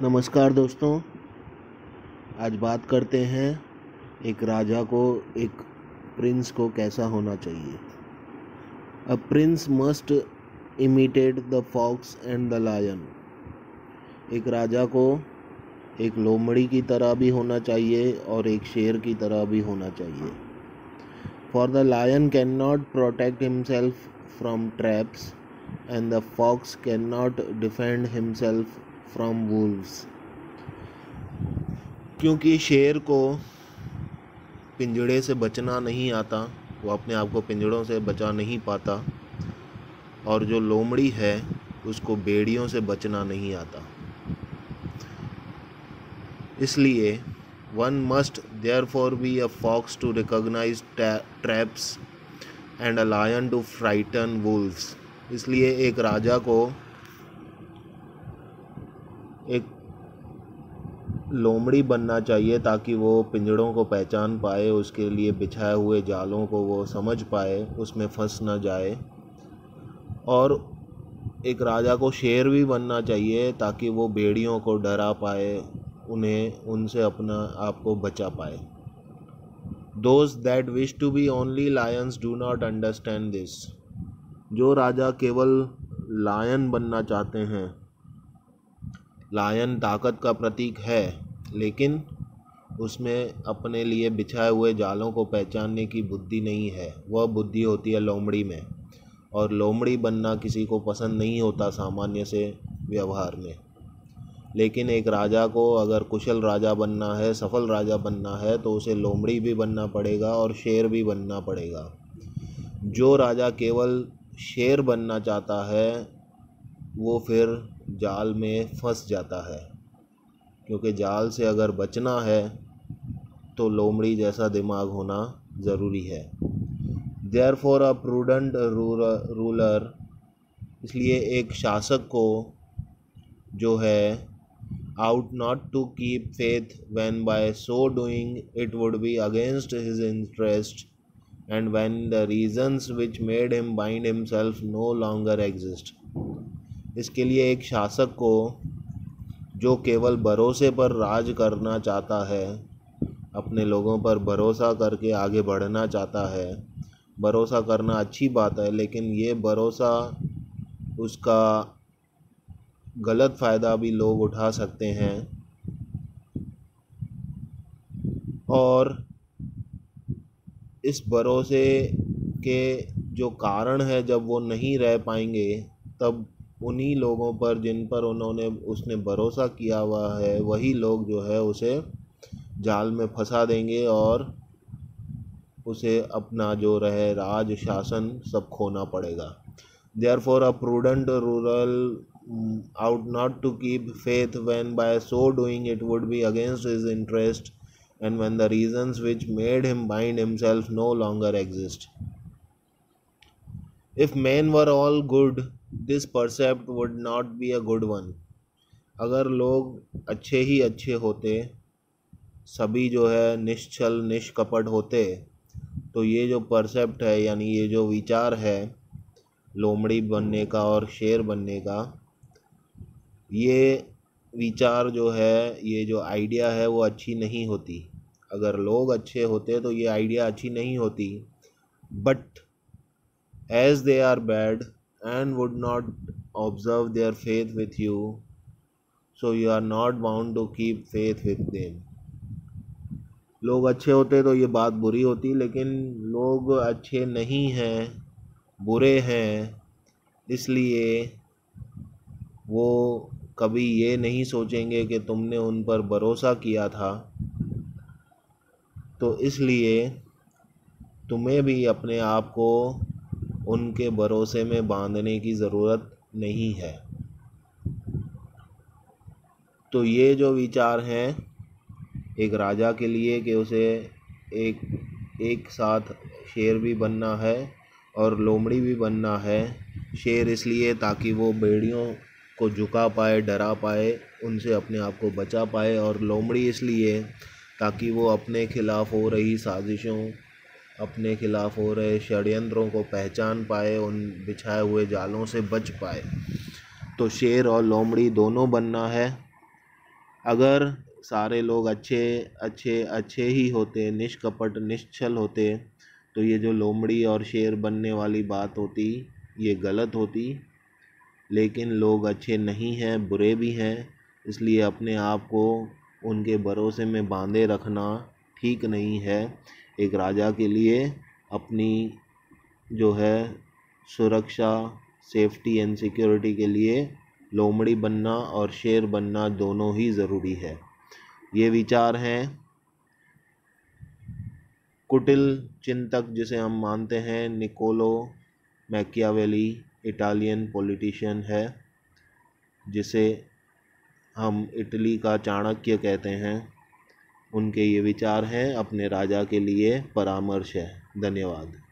नमस्कार दोस्तों। आज बात करते हैं एक राजा को, एक प्रिंस को कैसा होना चाहिए। A prince must imitate the fox and the lion. एक राजा को एक लोमड़ी की तरह भी होना चाहिए और एक शेर की तरह भी होना चाहिए। For the lion can not protect himself from traps and the fox can not defend himself from wolves. क्योंकि शेर को पिंजड़े से बचना नहीं आता, वो अपने आप को पिंजड़ों से बचा नहीं पाता, और जो लोमड़ी है उसको बेड़ियों से बचना नहीं आता। इसलिए one must therefore be a fox to recognise traps and a lion to frighten wolves. इसलिए एक राजा को एक लोमड़ी बनना चाहिए ताकि वो पिंजड़ों को पहचान पाए, उसके लिए बिछाए हुए जालों को वो समझ पाए, उसमें फंस ना जाए। और एक राजा को शेर भी बनना चाहिए ताकि वो भेड़ियों को डरा पाए, उनसे अपना आप को बचा पाए। Those that wish to be only lions do not understand this। जो राजा केवल लायन बनना चाहते हैं, लायन ताकत का प्रतीक है, लेकिन उसमें अपने लिए बिछाए हुए जालों को पहचानने की बुद्धि नहीं है। वह बुद्धि होती है लोमड़ी में, और लोमड़ी बनना किसी को पसंद नहीं होता सामान्य से व्यवहार में। लेकिन एक राजा को अगर कुशल राजा बनना है, सफल राजा बनना है, तो उसे लोमड़ी भी बनना पड़ेगा और शेर भी बनना पड़ेगा। जो राजा केवल शेर बनना चाहता है वो फिर जाल में फंस जाता है, क्योंकि जाल से अगर बचना है तो लोमड़ी जैसा दिमाग होना ज़रूरी है। देयरफॉर अ प्रूडेंट रूलर, इसलिए एक शासक को जो है, ought not to keep faith when by so doing it would be against his interest and when the reasons which made him bind himself no longer exist. इसके लिए एक शासक को जो केवल भरोसे पर राज करना चाहता है, अपने लोगों पर भरोसा करके आगे बढ़ना चाहता है। भरोसा करना अच्छी बात है, लेकिन ये भरोसा उसका गलत फ़ायदा भी लोग उठा सकते हैं, और इस भरोसे के जो कारण है, जब वो नहीं रह पाएंगे, तब उन्हीं लोगों पर जिन पर उसने भरोसा किया हुआ है, वही लोग जो है उसे जाल में फंसा देंगे और उसे अपना जो रहे राज शासन सब खोना पड़ेगा। Therefore a prudent rural ought not to keep faith when by so doing it would be against his interest and when the reasons which made him bind himself no longer exist। If men were all good, this precept would not be a good one। अगर लोग अच्छे ही अच्छे होते, सभी जो है निश्चल निष्कपट होते, तो ये जो परसेप्ट है, यानी ये जो विचार है लोमड़ी बनने का और शेर बनने का, ये विचार जो है, ये जो आइडिया है, वो अच्छी नहीं होती। अगर लोग अच्छे होते तो ये आइडिया अच्छी नहीं होती। But as they are bad and would not observe their faith with you, so you are not bound to keep faith with them. लोग अच्छे होते तो ये बात बुरी होती, लेकिन लोग अच्छे नहीं हैं, बुरे हैं, इसलिए वो कभी ये नहीं सोचेंगे कि तुमने उन पर भरोसा किया था, तो इसलिए तुम्हें भी अपने आप को उनके भरोसे में बांधने की ज़रूरत नहीं है। तो ये जो विचार हैं एक राजा के लिए कि उसे एक साथ शेर भी बनना है और लोमड़ी भी बनना है। शेर इसलिए ताकि वो भेड़ियों को झुका पाए, डरा पाए, उनसे अपने आप को बचा पाए, और लोमड़ी इसलिए ताकि वो अपने खिलाफ़ हो रही साजिशों, अपने खिलाफ़ हो रहे षड्यंत्रों को पहचान पाए, उन बिछाए हुए जालों से बच पाए। तो शेर और लोमड़ी दोनों बनना है, अगर सारे लोग अच्छे अच्छे अच्छे ही होते, निष्कपट निश्चल होते, तो ये जो लोमड़ी और शेर बनने वाली बात होती ये गलत होती। लेकिन लोग अच्छे नहीं हैं, बुरे भी हैं, इसलिए अपने आप को उनके भरोसे में बांधे रखना ठीक नहीं है। एक राजा के लिए अपनी जो है सुरक्षा, सेफ्टी एंड सिक्योरिटी के लिए लोमड़ी बनना और शेर बनना दोनों ही ज़रूरी है। ये विचार हैं कुटिल चिंतक जिसे हम मानते हैं निकोलो मैकियावेली, इटालियन पॉलिटिशियन है, जिसे हम इटली का चाणक्य कहते हैं। उनके ये विचार हैं, अपने राजा के लिए परामर्श है। धन्यवाद।